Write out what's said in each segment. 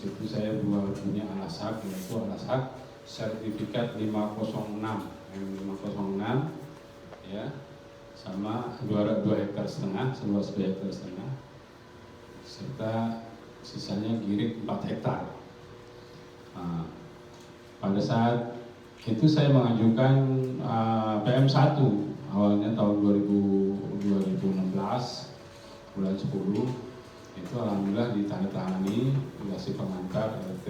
situ saya punya alas hak, yaitu alas hak sertifikat 506 506 ya, sama 2,5 hektar seluas 2,5 hektar serta sisanya girik 4 hektar. Nah, pada saat itu saya mengajukan PM1 awalnya tahun 2016 bulan 10, itu alhamdulillah ditandatangani, dikasih pengantar RT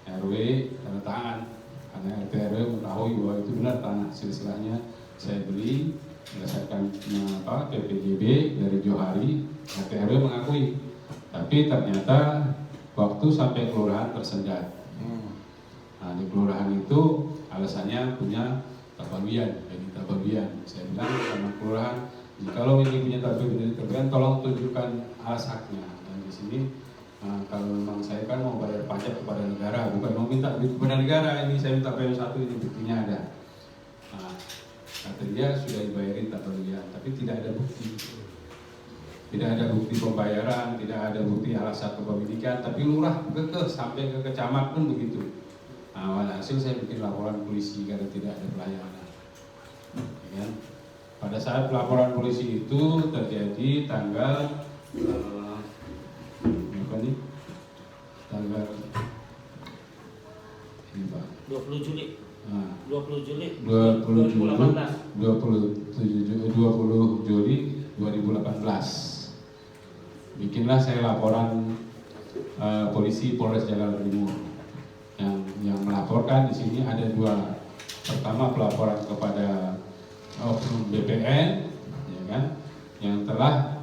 RW tanda tangan, karena RT RW mengetahui bahwa itu benar tanah silsilahnya saya beli berdasarkan PPJB dari Johari. RT RW mengakui, tapi ternyata waktu sampai kelurahan tersendat. Nah, di kelurahan itu alasannya punya tabaluyan, jadi tabaluyan. Saya bilang sama kelurahan, kalau ini punya tabaluyan, tolong tunjukkan alas haknya. Dan di sini, kalau memang saya kan mau bayar pajak kepada negara, bukan mau minta duit kepada negara. Ini saya minta PM1, ini buktinya ada. Nah, kata dia sudah dibayarin tabaluyan, tapi tidak ada bukti. Tidak ada bukti pembayaran, tidak ada bukti alas hak kepemilikan, tapi lurah kekeh sampai ke kecamatan pun begitu. Nah, hasil saya bikin laporan polisi karena tidak ada pelayanan. Ya. Pada saat laporan polisi itu terjadi tanggal tanggal ini Pak. 20 Juli. Nah, 20 Juli 2018. 20 Juli 2018. Bikinlah saya laporan polisi Polres Jakarta Timur. Yang melaporkan di sini ada dua. Pertama, pelaporan kepada oknum BPN, ya kan, yang telah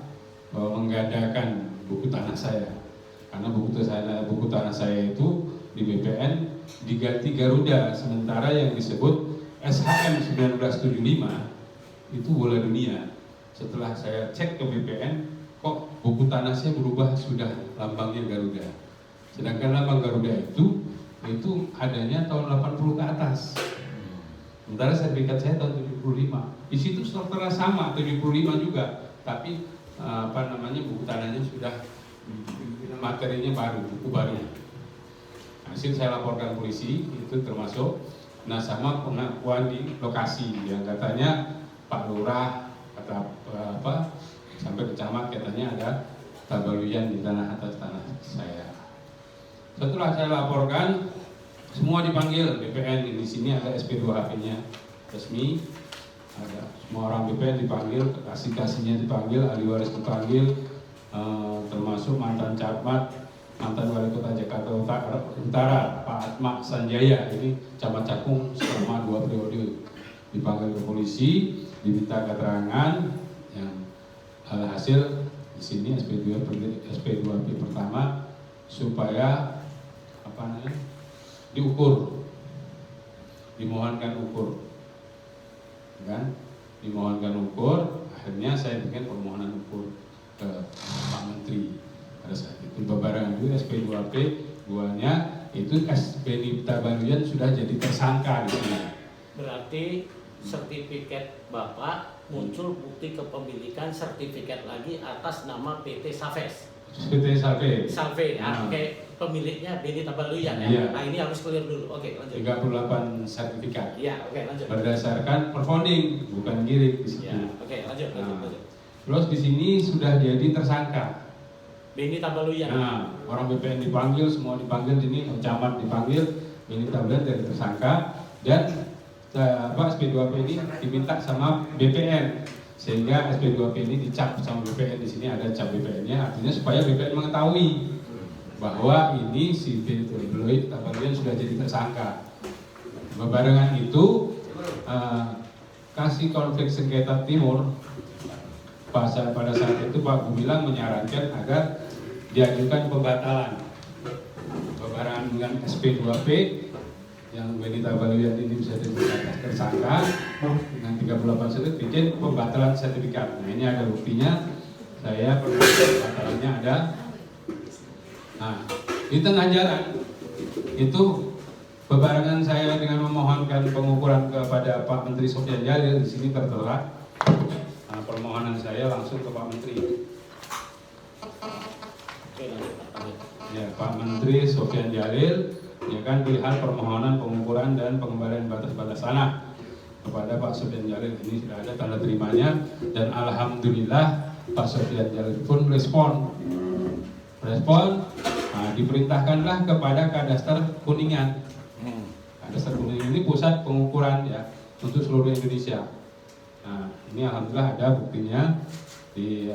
menggandakan buku tanah saya. Karena buku tanah saya itu di BPN diganti Garuda, sementara yang disebut SHM 1975 itu bola dunia. Setelah saya cek ke BPN, kok buku tanah saya berubah, sudah lambangnya Garuda. Sedangkan lambang Garuda itu adanya tahun 80 ke atas. Sementara sertifikat saya tahun 75. Di situ strukturnya sama, 75 juga. Tapi buku tanahnya sudah materinya baru, buku baru. Hasil saya laporkan polisi itu termasuk sama pengakuan di lokasi yang katanya Pak Lurah kata sampai ke camat katanya ada tabaluyan di tanah atas tanah saya. Setelah saya laporkan, semua dipanggil BPN. Di sini ada SP2HP-nya resmi, ada semua orang BPN dipanggil, kasih-kasihnya dipanggil, ahli waris dipanggil, termasuk mantan camat, mantan wali kota Jakarta Utara, Pak Atma Sanjaya, ini camat Cakung selama 2 periode, dipanggil ke polisi, diminta keterangan, yang hasil di sini SP2HP pertama supaya diukur, dimohonkan ukur, kan? Dimohonkan ukur. Akhirnya saya bikin permohonan ukur ke Pak Menteri pada saat itu. Bebarengan itu SP2P 2-nya itu Benny Tabaluyan sudah jadi tersangka di sini. Berarti sertifikat Bapak muncul bukti kepemilikan sertifikat lagi atas nama PT Saves. PT Salve, oke. Pemiliknya Benny Tabaluyan ya. Iya. Nah, ini harus clear dulu. Oke, lanjut. 38 sertifikat. Iya, oke, lanjut. Berdasarkan performing, bukan girik di situ. Iya, oke, lanjut. Terus di sini sudah jadi tersangka. Benny Tabaluyan. Nah, orang BPN dipanggil, semua dipanggil, ini camat dipanggil, Benny Tabaluyan jadi tersangka, dan SP2P ini diminta sama BPN, sehingga SP2P ini dicap sama BPN. Di sini ada cap BPN-nya, artinya supaya BPN mengetahui bahwa ini si Benny Tabaluyan sudah jadi tersangka. Bebarengan itu kasih konflik sengketa timur. Pada saat itu Pak Gumilang menyarankan agar diajukan pembatalan. Bebarengan dengan SP2P yang Benny Tabaluyan ini bisa ditetapkan tersangka dengan 38 sertifikat, bikin pembatalan sertifikat. Nah, ini ada buktinya. Saya pembatalannya ada. Nah, di tengah jalan itu bebarengan saya dengan memohonkan pengukuran kepada Pak Menteri Sofyan Jalil, di sini tertera permohonan saya langsung ke Pak Menteri. Oke, lanjut. ya Pak Menteri Sofyan Djalil, ya kan, perihal permohonan pengukuran dan pengembalian batas-batas tanah kepada Pak Sofyan Djalil. Ini sudah ada tanda terimanya, dan alhamdulillah Pak Sofyan Djalil pun respon, diperintahkanlah kepada Kadastar Kuningan. Kadastar Kuningan ini pusat pengukuran ya untuk seluruh Indonesia. Nah, ini alhamdulillah ada buktinya di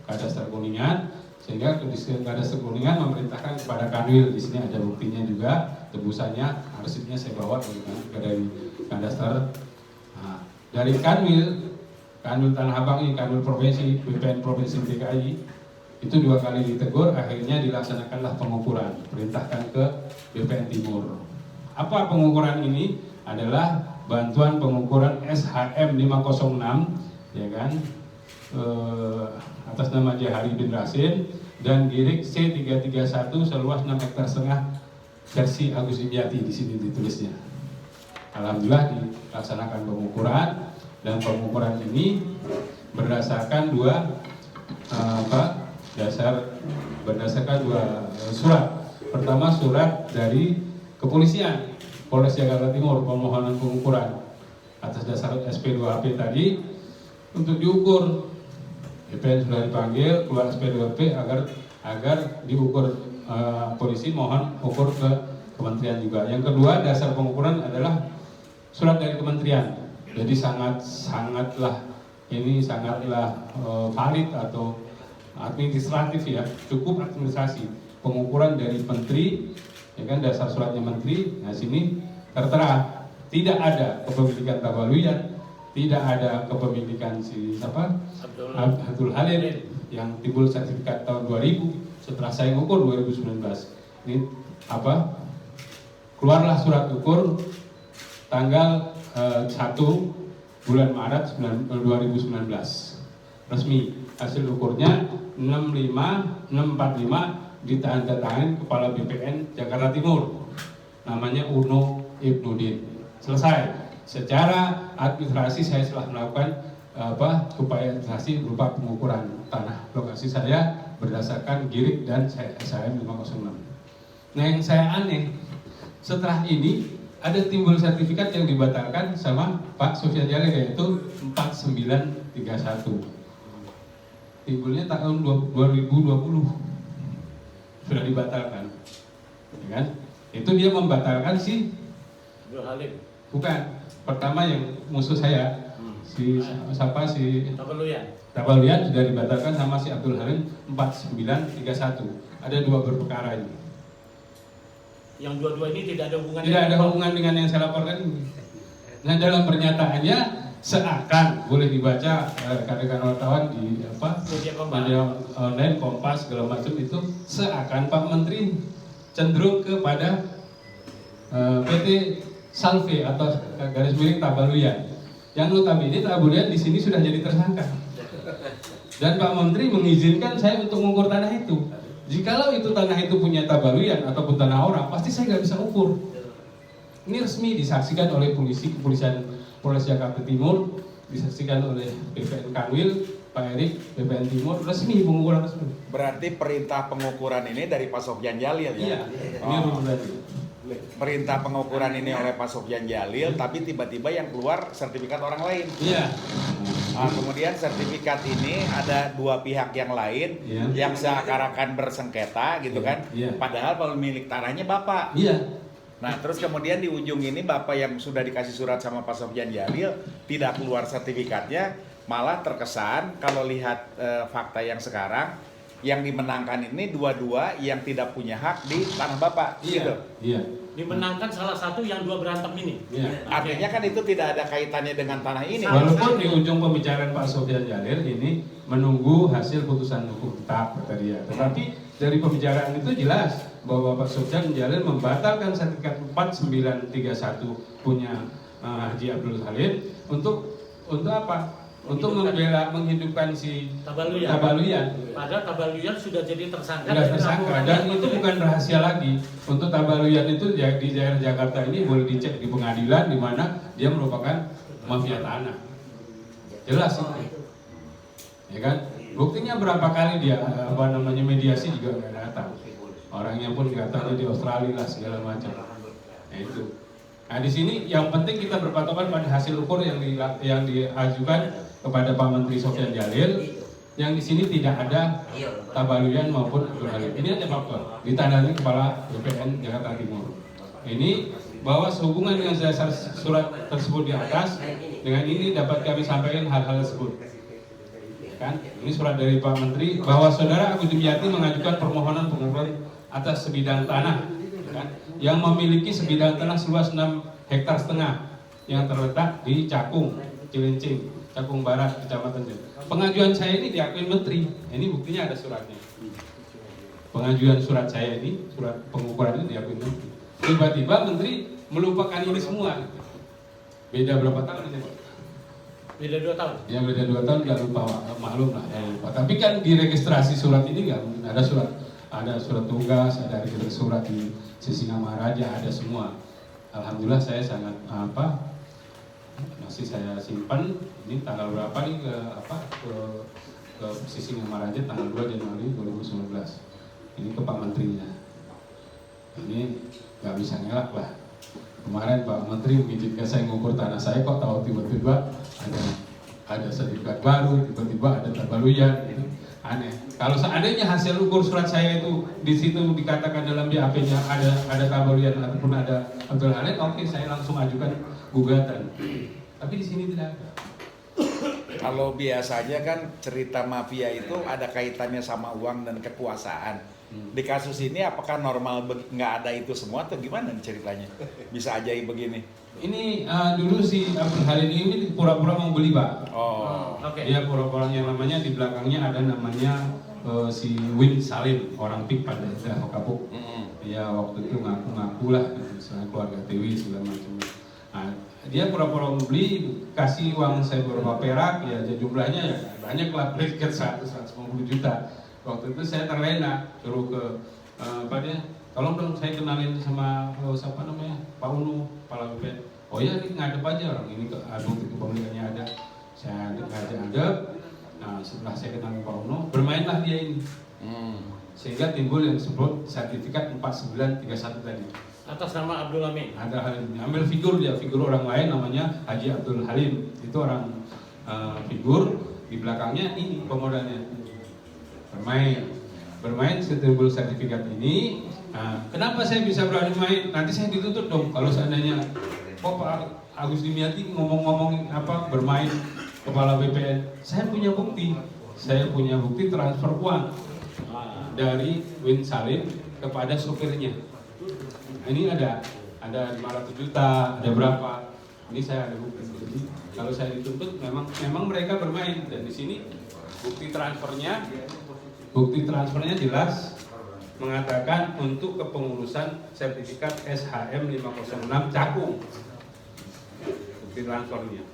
Kadastar Kuningan, sehingga Kadastar Kuningan memerintahkan kepada Kanwil. Di sini ada buktinya juga, tebusannya, arsipnya saya bawa dari Kadastar. Nah, dari Kanwil Tanah Abang ini, Kanwil Provinsi, BPN Provinsi DKI, itu 2 kali ditegur, akhirnya dilaksanakanlah pengukuran, perintahkan ke BPN Timur. Apa pengukuran ini? Adalah bantuan pengukuran SHM 506, ya kan, atas nama Jahari bin Rasin, dan Girik C331 seluas 6,5 hektar versi Agus Dimyati, di sini ditulisnya. Alhamdulillah dilaksanakan pengukuran, dan pengukuran ini berdasarkan berdasarkan dua surat. Pertama, surat dari kepolisian Polres Jakarta Timur, permohonan pengukuran atas dasar SP2HP tadi untuk diukur. BPN sudah dipanggil, keluar SP2HP agar diukur, polisi mohon ukur ke kementerian juga. Yang kedua, dasar pengukuran adalah surat dari kementerian. Jadi sangatlah valid atau administratif ya, cukup administrasi. Pengukuran dari menteri, ya kan, dasar suratnya menteri. Nah, sini tertera tidak ada kepemilikan Tabaluyat, tidak ada kepemilikan Abdul Halim yang timbul sertifikat tahun 2000 setelah saya ukur 2019. Ini keluarlah surat ukur tanggal 1 bulan Maret 2019, resmi. Hasil ukurnya 64645, ditandatangani Kepala BPN Jakarta Timur, namanya Uno Ibnudin. Selesai. Secara administrasi saya telah melakukan upaya administrasi berupa pengukuran tanah lokasi saya berdasarkan Girik dan SHM 506. Nah, yang saya aneh, setelah ini ada timbul sertifikat yang dibatalkan sama Pak Sofyan Djalil, yaitu 4931. Timbulnya tahun 2020 sudah dibatalkan, ya kan? Itu dia membatalkan si Abdul Halim. Bukan. Pertama yang musuh saya, si Tabaluyat sudah dibatalkan sama si Abdul Halim 4931. Ada 2 perkara ini. Yang dua-dua ini tidak ada hubungan. Tidak ada hubungan dengan yang saya laporkan ini. Nah, dalam pernyataannya seakan, boleh dibaca rekan-rekan wartawan di media online, Kompas segala macam, itu seakan Pak Menteri cenderung kepada PT Salve atau garis miring Tabaluyat, yang notabene Tabaluyat di sini sudah jadi tersangka, dan Pak Menteri mengizinkan saya untuk mengukur tanah itu. Jikalau itu tanah itu punya Tabaluyat ataupun tanah orang, pasti saya nggak bisa ukur. Ini resmi disaksikan oleh kepolisian Polres Jakarta Timur, disaksikan oleh BPN Kanwil, Pak Erik, BPN Timur, resmi pengukuran resmi. Berarti perintah pengukuran ini dari Pak Sofyan Djalil ya? Iya, ini berarti. Perintah pengukuran ini oleh Pak Sofyan Djalil, tapi tiba-tiba yang keluar sertifikat orang lain. Iya. Nah, kemudian sertifikat ini ada 2 pihak yang lain, yang seakan-akan bersengketa gitu kan, padahal pemilik tanahnya Bapak. Iya. Nah, terus kemudian di ujung ini Bapak yang sudah dikasih surat sama Pak Sofyan Djalil tidak keluar sertifikatnya, malah terkesan kalau lihat fakta yang sekarang, yang dimenangkan ini dua-dua yang tidak punya hak di tanah Bapak. Iya. Gitu. Iya. Dimenangkan salah satu, yang 2 berantem ini. Iya. Artinya kan itu tidak ada kaitannya dengan tanah ini. Walaupun di ujung pembicaraan Pak Sofyan Djalil ini menunggu hasil putusan hukum tetap tadi ya, tetapi dari pembicaraan itu jelas bahwa Pak Sofyan Djalil membatalkan sertifikat 4931 punya Haji Abdul Halim untuk apa? Untuk menghidupkan si Tabaluyat. Padahal Tabaluyat sudah jadi tersangka. Sudah tersangka, dan itu bukan rahasia lagi. Untuk Tabaluyat itu di daerah Jakarta ini boleh dicek di pengadilan, di mana dia merupakan mafia tanah. Jelas itu. Ya kan? Buktinya berapa kali dia mediasi juga nggak datang. orangnya pun katanya di Australia lah segala macam. Nah itu. Nah di sini yang penting kita berpatokan pada hasil ukur yang diajukan kepada Pak Menteri Sofyan Djalil, yang di sini tidak ada Tabaluyan maupun Abdul Halim. Ini ada faktor ditandai Kepala BPN Jakarta Timur. Ini bahwa sehubungan dengan dasar surat tersebut di atas, dengan ini dapat kami sampaikan hal-hal tersebut. Kan? Ini surat dari Pak Menteri bahwa Saudara Agus Dimyati mengajukan permohonan pengukuran atas sebidang tanah, kan? Yang memiliki sebidang tanah seluas 6,5 hektar yang terletak di Cakung, Cilincing, Cakung Barat, Kecamatan Jaya. Pengajuan saya ini diakui Menteri. Ini buktinya ada suratnya. Pengajuan surat saya ini, surat pengukuran ini diakui Menteri. Tiba-tiba Menteri melupakan ini semua. Beda berapa tahun ini, Pak? Beda 2 tahun. Ya beda 2 tahun nggak lupa, maklum lah ya lupa. Tapi kan di registrasi surat ini nggak mungkin ada surat. Ada surat tugas, ada surat di Sisingamaraja, ada semua. Alhamdulillah saya sangat masih saya simpan. Ini tanggal berapa nih ke Sisingamaraja tanggal 2 Januari 2019. Ini ke Pak Menterinya. Ini nggak bisa ngelak lah. Kemarin Pak Menteri mengizinkan saya ngukur tanah saya, kok tahu tiba-tiba ada sertifikat baru, tiba-tiba ada Tabaluyan, gitu. Aneh. Kalau seandainya hasil ukur surat saya itu di situ dikatakan dalam BAP-nya ada Tabaluyan ataupun ada Abdul Halim, oke, saya langsung ajukan gugatan. Tapi di sini tidak ada. Kalau biasanya kan cerita mafia itu ada kaitannya sama uang dan kekuasaan. Di kasus ini apakah normal nggak ada itu semua atau gimana ceritanya? Bisa ajaib begini? Ini dulu si Abdul Halim ini pura-pura mau beli, Pak. Oh, oke. Dia pura-pura yang namanya di belakangnya ada namanya si Win Salim, orang PIK pada daerah Kapuk. Ya waktu itu ngaku-ngaku lah, gitu, keluarga Dewi segala macam. Nah, dia pura-pura mau beli, kasih uang saya beberapa perak, ya jumlahnya ya banyak lah, sekitar 100-150 juta. Waktu itu saya terlena, suruh ke tolong dong saya kenalin sama siapa namanya, Pak Unu, Kepala BPN. Oh ya, ini ngadep aja orang ini, bukti kepemilikannya ada. Saya ngadep. Nah setelah saya kenal Pak Unu, bermainlah dia ini. Sehingga timbul yang disebut sertifikat 4931 tadi. Atas nama Abdul Halim. Ada Halim, ambil figur orang lain namanya Haji Abdul Halim. Itu orang figur, di belakangnya ini pemodalnya. Bermain timbul sertifikat ini. Nah, kenapa saya bisa berani main? Nanti saya dituntut dong kalau seandainya Pak Agus Dimyati ngomong-ngomong bermain Kepala BPN. Saya punya bukti transfer uang dari Win Salim kepada supirnya. Ini ada 500 juta, ada berapa? Ini saya ada bukti. Jadi kalau saya dituntut memang mereka bermain, dan di sini bukti transfernya jelas mengatakan untuk kepengurusan sertifikat SHM 506 Cakung. Bukti transfernya.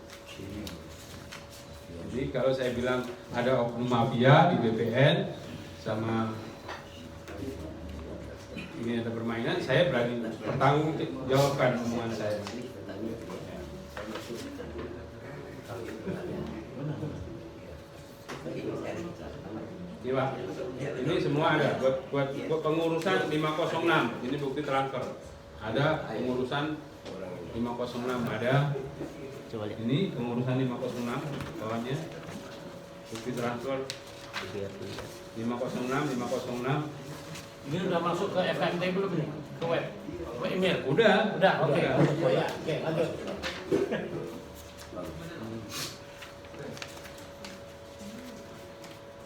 Jadi kalau saya bilang ada oknum mafia di BPN sama ini ada permainan, saya berani pertanggungjawabkan omongan saya. Ini Pak, ini semua ada buat pengurusan 506, ini bukti transfer. Ada pengurusan 506, ada. Ini pengurusan 506 bawahnya, bukti transfer 506. Ini udah masuk ke FMT belum nih? Ke web? Ke email? Udah, oke. Oke, lanjut.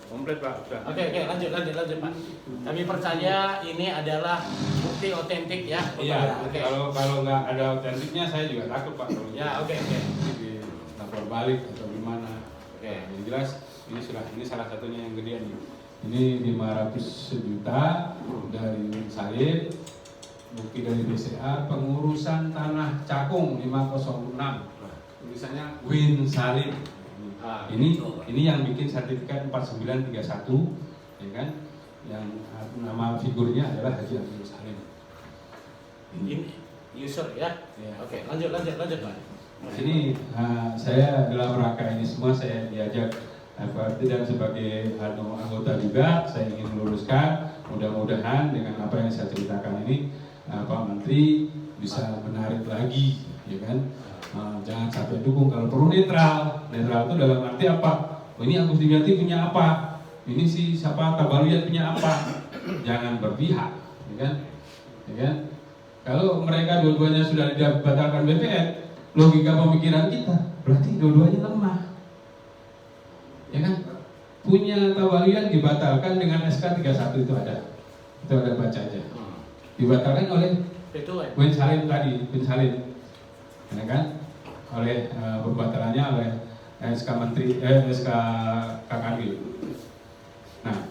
Komplit Pak, sudah. Oke, lanjut Pak. Kami percaya ini adalah bukti otentik ya. Iya, Oke. kalau nggak ada otentiknya saya juga takut Pak. Ya, oke. Di lapor balik atau gimana. Oke. Yang jelas ini salah satunya yang gedean nih. Ini 500 juta dari Win Salim, bukti dari BCA, pengurusan tanah Cakung 506, tulisannya Win Salim. Ini yang bikin sertifikat 4931, ya kan? Yang nama figurnya adalah Haji Abdul Salim. Ini user ya. Oke, lanjut Pak. Ini saya dalam rangka ini semua saya diajak dan sebagai anggota juga saya ingin meluruskan mudah-mudahan dengan apa yang saya ceritakan ini Pak Menteri bisa menarik lagi, ya kan? Jangan sampai dukung, kalau perlu netral. Netral itu dalam arti apa? Oh, ini Agus Dimyati punya apa? Ini si siapa Tabaluyan punya apa? Jangan berpihak, ya kan? Ya kan? Kalau mereka dua-duanya sudah dibatalkan BPN, logika pemikiran kita berarti dua-duanya lemah, ya kan? Punya Tabaluyan dibatalkan dengan SK 31 itu ada baca aja. Dibatalkan oleh Win Salim tadi, Win Salim, ya kan? Oleh pembatalannya oleh SK Menteri, SK KKB. Nah,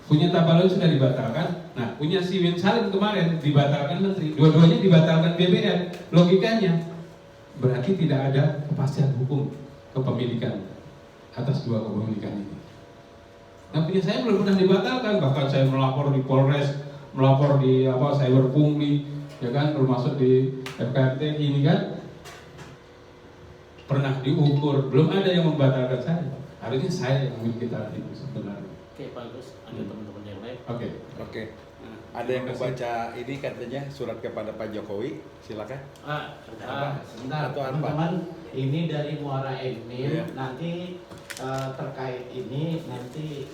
punya Tabaluyan sudah dibatalkan. Nah, punya si Win Salim kemarin dibatalkan Menteri. Dua-duanya dibatalkan BBN. Logikanya berarti tidak ada kepastian hukum kepemilikan atas dua kepemilikan ini. Nah, punya saya belum pernah dibatalkan. Bahkan saya melapor di Polres, melapor di Cyber Pungli, ya kan, termasuk di FKT ini kan pernah diukur. Belum ada yang membatalkan saya. Harusnya saya yang memiliki tarif itu sebenarnya. Oke, bagus. Ada teman-teman yang lain. Oke. Ada yang membaca ini katanya surat kepada Pak Jokowi, silakan. Sebentar, Atau apa? teman-teman, ini dari Muara Emin. Iya. Nanti terkait ini nanti